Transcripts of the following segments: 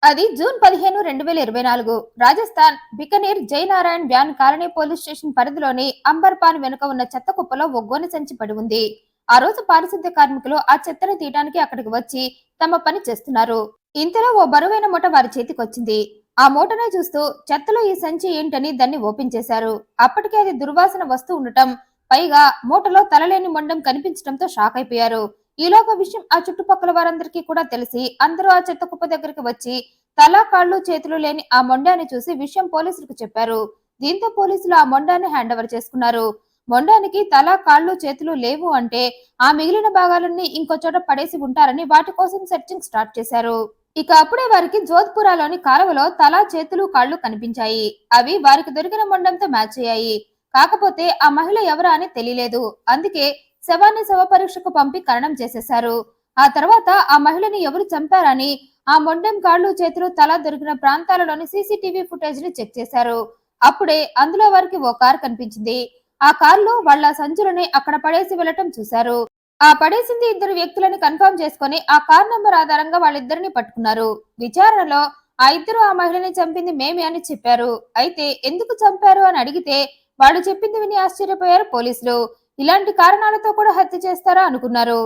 అది జూన్ 15, 2024 రాజస్థాన్ బికనీర్ జయనారాయణ్ వ్యాన్ colony police station పరిధిలోని అంబర్పాన్ వెనుక ఉన్న చెత్త కుప్పలో ఓ గోనె సంచి పడి ఉంది. ఆ రోజు పారిశుద్ధ్య కార్మికులు ఆ చెత్తని తీయడానికి అక్కడికి వచ్చి తమ పని చేస్తున్నారు. ఇంతలో ఓ బరువైన మూట వారి చేతికొచ్చింది. ఆ మూటనే చూస్తూ చెత్తలో ఈ సంచి ఏంటని దాన్ని ఓపెన్ చేశారు. అప్పటికే అది దుర్వాసన వస్తూ ఉండటం, పైగా మూటలో తలలేని మొండం కనిపించడంతో షాక్ అయిపోయారు. ఈలోగా విషయం ఆ చుట్టుపక్కల వారందరికీ కూడా తెలిసి అందరూ ఆ చెత్త కుప్ప దగ్గరికి వచ్చి తల కాళ్ళు చేతులు లేని ఆ మొండాన్ని చూసి విషయం పోలీసులకు చెప్పారు. దీంతో పోలీసులు ఆ మొండాన్ని హ్యాండ్ ఓవర్ చేసుకున్నారు. మొండానికి తల కాళ్ళు చేతులు లేవు అంటే ఆ మిగిలిన భాగాలన్నీ ఇంకో చోట పడేసి ఉంటారని వాటి కోసం సెర్చింగ్ స్టార్ట్ చేశారు. ఇక అప్పుడే వారికి జోధ్పురాలోని కాలువలో తల చేతులు కాళ్ళు కనిపించాయి. అవి వారికి దొరికిన మొండంతో మ్యాచ్ అయ్యాయి. కాకపోతే ఆ మహిళ ఎవరా అని తెలియలేదు. అందుకే శవాన్ని శవ పరీక్షకు పంపి ఖననం చేసేశారు. ఆ తర్వాత ఆ మహిళని ఎవరు చంపారని ఆ మొండెం కాళ్ళు చేతులు తల దొరికిన ప్రాంతాలలోని సీసీటీవీ ఫుటేజ్ ని చెక్ చేశారు. అప్పుడే అందులో వారికి ఓ కారు కనిపించింది. ఆ కారులో వాళ్ళ సంచులని అక్కడ పడేసి వెళ్లటం చూశారు. ఆ పడేసింది ఇద్దరు వ్యక్తులని కన్ఫర్మ్ చేసుకుని ఆ కార్ నంబర్ ఆధారంగా వాళ్ళిద్దరిని పట్టుకున్నారు. విచారణలో ఆ ఇద్దరు ఆ మహిళని చంపింది మేమే అని చెప్పారు. అయితే ఎందుకు చంపారు అని అడిగితే వాళ్ళు చెప్పింది విని ఆశ్చర్యపోయారు పోలీసులు. ఇలాంటి కారణాలతో కూడా హత్య చేస్తారా అనుకున్నారు.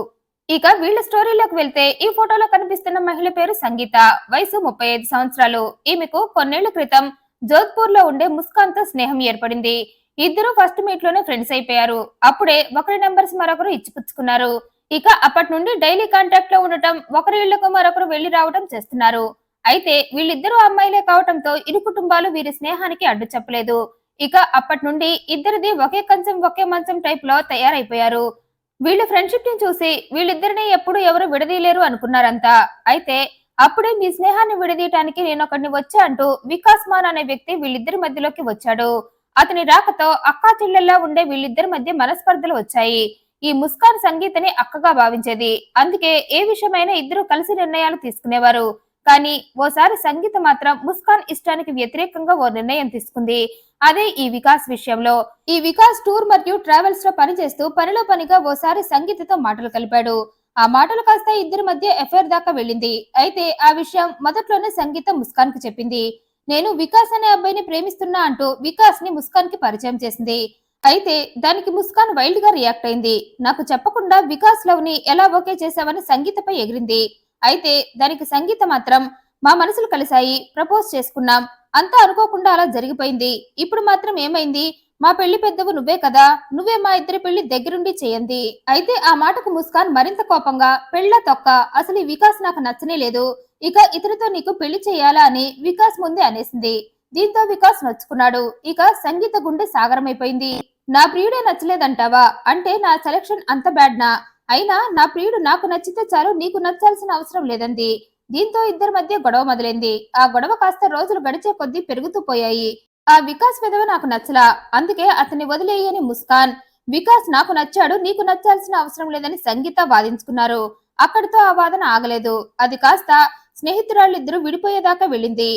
ఇక వీళ్ళ స్టోరీలోకి వెళ్తే ఈ ఫోటోలో కనిపిస్తున్న మహిళ పేరు సంగీత. వయసు 35 సంవత్సరాలు. ఈమెకు కొన్నేళ్ల క్రితం జోధ్పూర్ లో ఉండే ముస్కాన్ తో స్నేహం ఏర్పడింది. ఇద్దరు ఫస్ట్ మీట్ లోనే ఫ్రెండ్స్ అయిపోయారు. అప్పుడే ఒకరి నెంబర్స్ మరొకరు ఇచ్చిపుచ్చుకున్నారు. ఇక అప్పటి నుండి డైలీ కాంటాక్ట్ లో ఉండటం, ఒకరి ఇళ్లకు మరొకరు వెళ్లి రావడం చేస్తున్నారు. అయితే వీళ్ళిద్దరూ అమ్మాయిలే కావటంతో ఇరు కుటుంబాలు వీరి స్నేహానికి అడ్డు చెప్పలేదు. ఇక అప్పటి నుండి ఇద్దరిది ఒకే కంచం ఒకే మంచం టైప్ లో తయారైపోయారు. వీళ్ళ ఫ్రెండ్షిప్ ని చూసి వీళ్ళిద్దరిని ఎప్పుడు ఎవరు విడదీయలేరు అనుకున్నారంతా. అయితే అప్పుడే మీ స్నేహాన్ని విడదీయటానికి నేనొకడిని వచ్చా అంటూ వికాస్ మాన్ అనే వ్యక్తి వీళ్ళిద్దరి మధ్యలోకి వచ్చాడు. అతని రాకతో అక్కా చెల్లెల్లా ఉండే వీళ్ళిద్దరి మధ్య మనస్పర్ధలు వచ్చాయి. ఈ ముస్కాన్ సంగీతని అక్కగా భావించేది. అందుకే ఏ విషయమైనా ఇద్దరు కలిసి నిర్ణయాలు తీసుకునేవారు. కానీ ఓసారి సంగీత మాత్రం ముస్కాన్ ఇష్టానికి వ్యతిరేకంగా ఓ నిర్ణయం తీసుకుంది. అదే ఈ వికాస్ విషయంలో. ఈ వికాస్ టూర్ మరియు ట్రావెల్స్ లో పనిచేస్తూ పనిలో పనిగా ఓసారి సంగీతతో మాటలు కలిపాడు. ఆ మాటలు కాస్త ఇద్దరి మధ్య ఎఫైర్ దాకా వెళ్ళింది. అయితే ఆ విషయం మొదట్లోనే సంగీత ముస్కాన్ కి చెప్పింది. నేను వికాస్ అనే అబ్బాయిని ప్రేమిస్తున్నా అంటూ వికాస్ ని ముస్కాన్ కి పరిచయం చేసింది. అయితే దానికి ముస్కాన్ వైల్డ్ గా రియాక్ట్ అయింది. నాకు చెప్పకుండా వికాస్ లవ్ ని ఎలా ఓకే చేశావని సంగీతపై ఎగిరింది. అయితే దానికి సంగీత మాత్రం మా మనసులు కలిశాయి, ప్రపోజ్ చేసుకున్నాం, అంతా అనుకోకుండా అలా జరిగిపోయింది. ఇప్పుడు మాత్రం ఏమైంది? మా పెళ్లి పెద్దవు నువ్వే కదా, నువ్వే మా ఇద్దరి పెళ్లి దగ్గరుండి చేయండి. అయితే ఆ మాటకు ముస్కాన్ మరింత కోపంగా, పెళ్ళ తొక్క, అసలు ఈ వికాస్ నాకు నచ్చనే లేదు, ఇక ఇతరుతో నీకు పెళ్లి చేయాలా అని వికాస్ ముందే అనేసింది. దీంతో వికాస్ నొచ్చుకున్నాడు. ఇక సంగీత గుండె సాగరమైపోయింది. నా ప్రియుడే నచ్చలేదంటావా? అంటే నా సెలక్షన్ అంత బ్యాడ్నా? అయినా నా ప్రియుడు నాకు నచ్చితే చాలు, నీకు నచ్చాల్సిన అవసరం లేదంది. దీంతో ఇద్దరి మధ్య గొడవ మొదలైంది. ఆ గొడవ కాస్త రోజులు గడిచే కొద్దీ పెరుగుతూ పోయాయి. ఆ వికాస్ విధవ నాకు నచ్చలా, అందుకే అతన్ని వదిలేయని ముస్కాన్, వికాస్ నాకు నచ్చాడు, నీకు నచ్చాల్సిన అవసరం లేదని సంగీత వాదించుకున్నారు. అక్కడితో ఆ వాదన ఆగలేదు. అది కాస్త స్నేహితురాళ్ళిద్దరూ విడిపోయేదాకా వెళ్ళింది.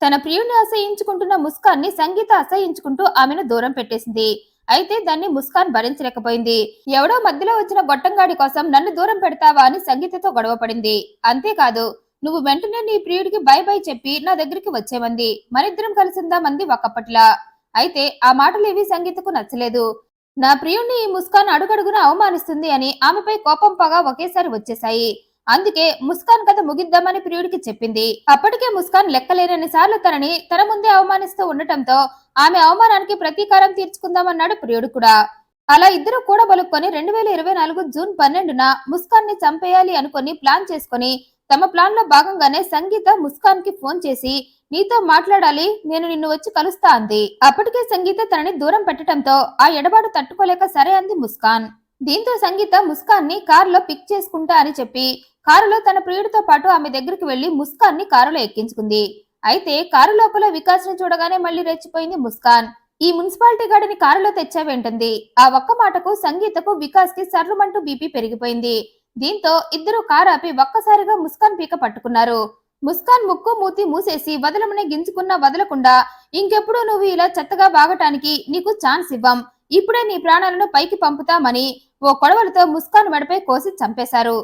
తన ప్రియుణ్ణి అసహించుకుంటున్న ముస్కాన్ ని సంగీత అసహించుకుంటూ ఆమెను దూరం పెట్టేసింది. అయితే దాన్ని ముస్కాన్ భరించలేకపోయింది. ఎవడో మధ్యలో వచ్చిన గొట్టంగాడి కోసం నన్ను దూరం పెడతావా అని సంగీతతో గొడవ పడింది. అంతేకాదు, నువ్వు వెంటనే నీ ప్రియుడికి బై బై చెప్పి నా దగ్గరికి వచ్చేమంది. మనిద్దరం కలిసిందామంది ఒకప్పట్లా. అయితే ఆ మాటలేవి సంగీతకు నచ్చలేదు. నా ప్రియుణ్ణి ఈ ముస్కాన్ అడుగడుగున అవమానిస్తుంది అని ఆమెపై కోపం పగ ఒకేసారి వచ్చేశాయి. అందుకే ముస్కాన్ కథ ముగిద్దామని ప్రియుడికి చెప్పింది. అప్పటికే ముస్కాన్ లెక్కలేనన్ని సార్లు తనని తన ముందే అవమానిస్తూ ఉండటంతో ఆమె అవమానానికి ప్రతీకారం తీర్చుకుందామన్నాడు ప్రియుడు కూడా. అలా ఇద్దరు కూడా బలుక్కొని 2024 జూన్ 12న ముస్కాన్ ని చంపేయాలి అనుకుని ప్లాన్ చేసుకుని తమ ప్లాన్ లో భాగంగానే సంగీత ముస్కాన్ కి ఫోన్ చేసి నీతో మాట్లాడాలి, నేను నిన్ను వచ్చి కలుస్తా అంది. అప్పటికే సంగీత తనని దూరం పెట్టడంతో ఆ ఎడబాటు తట్టుకోలేక సరే అంది ముస్కాన్. దీంతో సంగీత ముస్కాన్ ని కారులో పిక్ చేసుకుంటా అని చెప్పి కారులో తన ప్రియుడితో పాటు ఆమె దగ్గరికి వెళ్లి ముస్కాన్ ని కారులో ఎక్కించుకుంది. అయితే కారు లోపల వికాస్ ని చూడగానే మళ్లీ రెచ్చిపోయింది ముస్కాన్. ఈ మున్సిపాలిటీ గాడిని కారులో తెచ్చావేంటుంది? ఆ ఒక్క మాటకు సంగీతకు వికాస్ కి సర్రుమంటూ బీపీ పెరిగిపోయింది. దీంతో ఇద్దరు కారు ఆపి ఒక్కసారిగా ముస్కాన్ పీక పట్టుకున్నారు. ముస్కాన్ ముక్కు మూతి మూసేసి వదలమని గింజుకున్నా వదలకుండా, ఇంకెప్పుడు నువ్వు ఇలా చెత్తగా వాగటానికి నీకు ఛాన్స్ ఇవ్వం, ఇప్పుడే నీ ప్రాణాలను పైకి పంపుతామని ఓ కొడవలతో ముస్కాన్ మెడపై కోసి చంపేశారు.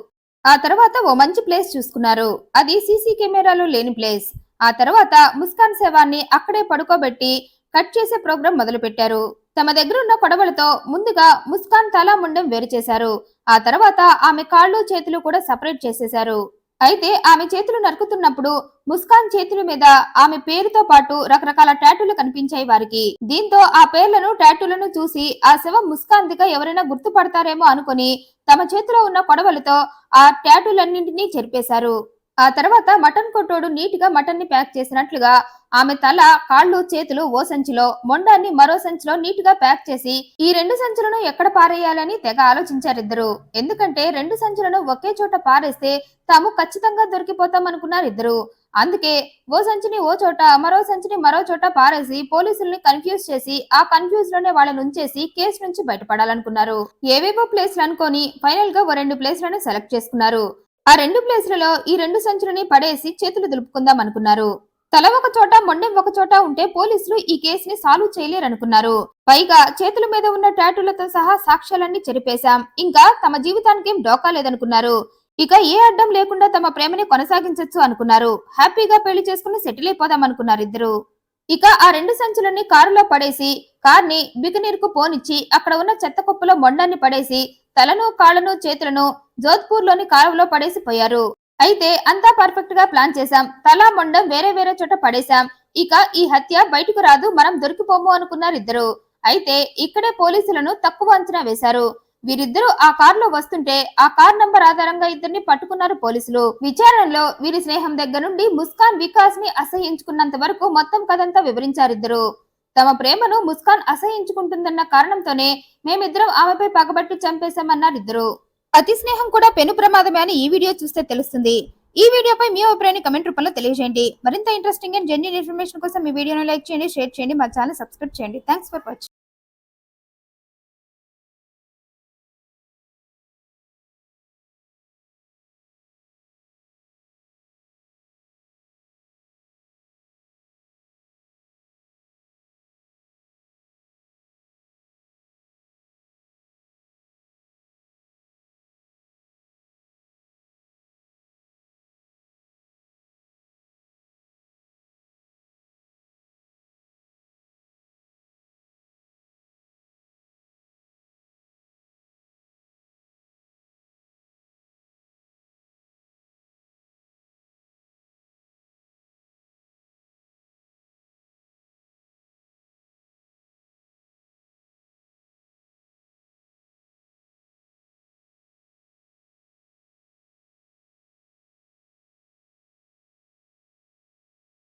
ఆ తర్వాత ఓ మంచి ప్లేస్ చూసుకున్నారు. అది సీసీ కెమెరాలు లేని ప్లేస్. ఆ తర్వాత ముస్కాన్ శవాన్ని అక్కడే పడుకోబెట్టి కట్ చేసే ప్రోగ్రాం మొదలు పెట్టారు. తమ దగ్గర ఉన్న కొడవలతో ముందుగా ముస్కాన్ తల ముండెం వేరు చేశారు. ఆ తర్వాత ఆమె కాళ్ళు చేతులు కూడా సపరేట్ చేసేశారు. అయితే ఆమె చేతులు నరుకుతున్నప్పుడు ముస్కాన్ చేతుల మీద ఆమె పేరుతో పాటు రకరకాల టాటూలు కనిపించాయి వారికి. దీంతో ఆ పేర్లను టాటూలను చూసి ఆ శవం ముస్కాన్దిగా ఎవరైనా గుర్తుపడతారేమో అనుకుని తమ చేతిలో ఉన్న కొడవలతో ఆ టాటూలన్నింటినీ చెరిపేశారు. ఆ తర్వాత మటన్ కొట్టోడు నీటిగా మటన్ ని ప్యాక్ చేసినట్లుగా ఆమె తల, కాళ్ళు, చేతులు ఓ సంచిలో, మొండాన్ని మరో సంచిలో నీటిగా ప్యాక్ చేసి ఈ రెండు సంచులను ఎక్కడ పారేయాలని తెగ ఆలోచించారిద్దరు. ఎందుకంటే రెండు సంచులను ఒకే చోట పారేస్తే తాము ఖచ్చితంగా దొరికిపోతామనుకున్నారు ఇద్దరు. అందుకే ఓ సంచిని ఓ చోట, మరో సంచిని మరో చోట పారేసి పోలీసుల్ని కన్ఫ్యూజ్ చేసి ఆ కన్ఫ్యూజ్ లోనే వాళ్ళని ఉంచేసి కేసు నుంచి బయటపడాలనుకున్నారు. ఏవేవో ప్లేస్లు అనుకొని ఫైనల్ గా ఓ 2 ప్లేస్లను సెలెక్ట్ చేసుకున్నారు. ఆ 2 ప్లేసులలో ఈ 2 సంచులని పడేసి చేతులు దులుపుకుందాం అనుకున్నారు. తల ఒక చోట, మొండెం ఒక చోట ఉంటే పోలీసులు ఈ కేసుని సాల్వ్ చేయలేరనుకున్నారు. పైగా చేతుల మీద ఉన్న టాటూలతో సహా సాక్ష్యాలన్నీ చెరిపేశాం, ఇంకా తమ జీవితానికి ఏం డోకా లేదనుకున్నారు. ఇక ఏ అడ్డం లేకుండా తమ ప్రేమని కొనసాగించొచ్చు అనుకున్నారు. హ్యాపీగా పెళ్లి చేసుకుని సెటిల్ అయిపోదాం అనుకున్నారు ఇద్దరు. ఇక ఆ 2 సంచులన్నీ కారులో పడేసి కార్ని బికనీర్ కు పోనిచ్చి అక్కడ ఉన్న చెత్త కుప్పలో మొండాన్ని పడేసి తలను, కాళ్లను, చేతులను జోధ్పూర్ లోని కాలువలో పడేసి పోయారు. అయితే అంతా పర్ఫెక్ట్ గా ప్లాన్ చేశాం, తల, మొండం వేరే వేరే చోట పడేశాం, ఇక ఈ హత్య బయటకు రాదు, మనం దొరికిపోము అనుకున్నారు ఇద్దరు. అయితే ఇక్కడే పోలీసులను తక్కువ అంచనా వేశారు. వీరిద్దరూ ఆ కారులో వస్తుంటే ఆ కార్ నంబర్ ఆధారంగా ఇద్దరిని పట్టుకున్నారు పోలీసులు. విచారణలో వీరి స్నేహం దగ్గర నుండి ముస్కాన్ వికాస్ ని అసహ్యించుకున్నంత వరకు మొత్తం కథంతా వివరించారిద్దరు. తమ ప్రేమను ముస్కాన్ అసహ్యించుకుంటుందన్న కారణంతోనే మేమిద్దరం ఆమెపై పగబట్టి చంపేశామన్నారిద్దరు. అతి స్నేహం కూడా పెను ప్రమాదమే అని ఈ వీడియో చూస్తే తెలుస్తుంది. ఈ వీడియోపై మీ అభిప్రాయాన్ని కమెంట్ రూపంలో తెలియజేయండి. మరింత ఇంట్రెస్టింగ్ అండ్ జెన్యూన్ ఇన్ఫర్మేషన్ కోసం ఈ వీడియోను లైక్ చేయండి, షేర్ చేయండి, మా ఛానల్ సబ్స్క్రైబ్ చేయండి. Thanks for watching.